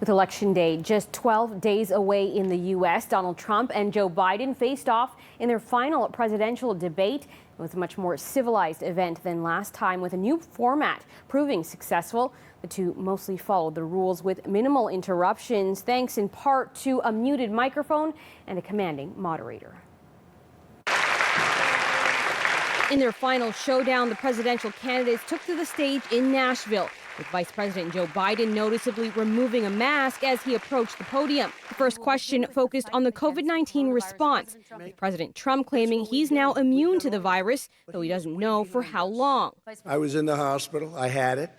With Election Day just 12 days away in the U.S., Donald Trump and Joe Biden faced off in their final presidential debate. It was a much more civilized event than last time, with a new format proving successful. The two mostly followed the rules with minimal interruptions, thanks in part to a muted microphone and a commanding moderator. In their final showdown, the presidential candidates took to the stage in Nashville, with Vice President Joe Biden noticeably removing a mask as he approached the podium. The first question focused on the COVID-19 response, with President Trump claiming he's now immune to the virus, though he doesn't know for how long. I was in the hospital, I had it,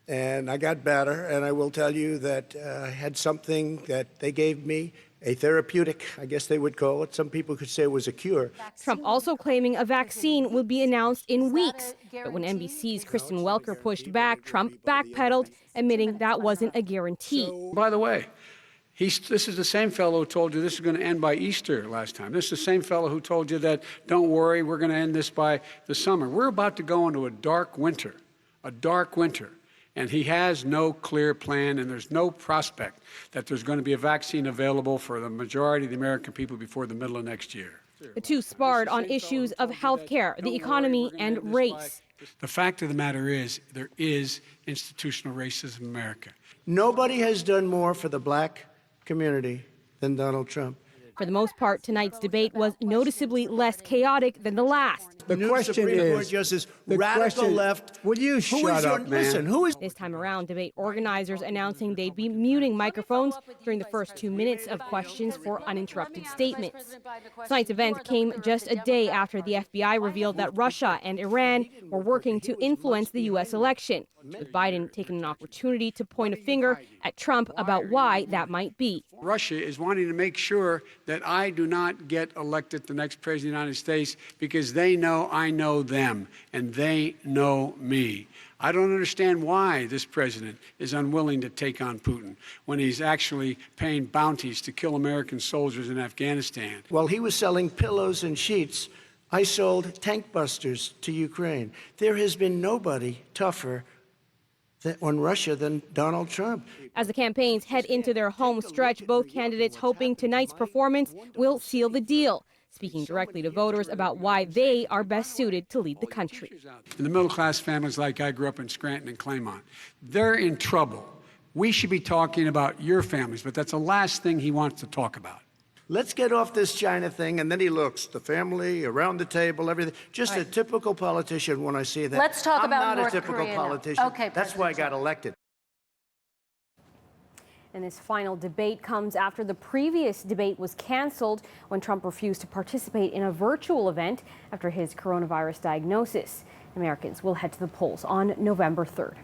and I got better, and I will tell you that I had something that they gave me, a therapeutic, I guess they would call it. Some people could say it was a cure. Trump also claiming a vaccine will be announced in weeks. But when NBC's Kristen Welker pushed back, Trump backpedaled, admitting that wasn't a guarantee. By the way, this is the same fellow who told you this is going to end by Easter last time. This is the same fellow who told you that, don't worry, we're going to end this by the summer. We're about to go into a dark winter. And he has no clear plan, and there's no prospect that there's going to be a vaccine available for the majority of the American people before the middle of next year. The two sparred on issues of health care, the economy, and race. The fact of the matter is, there is institutional racism in America. Nobody has done more for the black community than Donald Trump. For the most part, tonight's debate was noticeably less chaotic than the last. The question is, Justice, radical left. Will you shut up, man? Listen, who is this time around, debate organizers announcing they'd be muting microphones during the first 2 minutes of questions for uninterrupted statements. Tonight's event came just a day after the FBI revealed that Russia and Iran were working to influence the U.S. election, with Biden taking an opportunity to point a finger at Trump about why that might be. Russia is wanting to make sure that I do not get elected the next president of the United States because they know I know them and they know me. I don't understand why this president is unwilling to take on Putin when he's actually paying bounties to kill American soldiers in Afghanistan. While he was selling pillows and sheets, I sold tank busters to Ukraine. There has been nobody tougher on Russia than Donald Trump. As the campaigns head into their home stretch, both candidates hoping tonight's performance will seal the deal, speaking directly to voters about why they are best suited to lead the country. In the middle-class families like I grew up in Scranton and Claymont, they're in trouble. We should be talking about your families, but that's the last thing he wants to talk about. Let's get off this China thing, and then he looks, the family, around the table, everything. Just a typical politician when I see that. Let's talk about North I'm not a typical Korea politician. now. Okay, that's why I got elected. And this final debate comes after the previous debate was canceled when Trump refused to participate in a virtual event after his coronavirus diagnosis. Americans will head to the polls on November 3rd.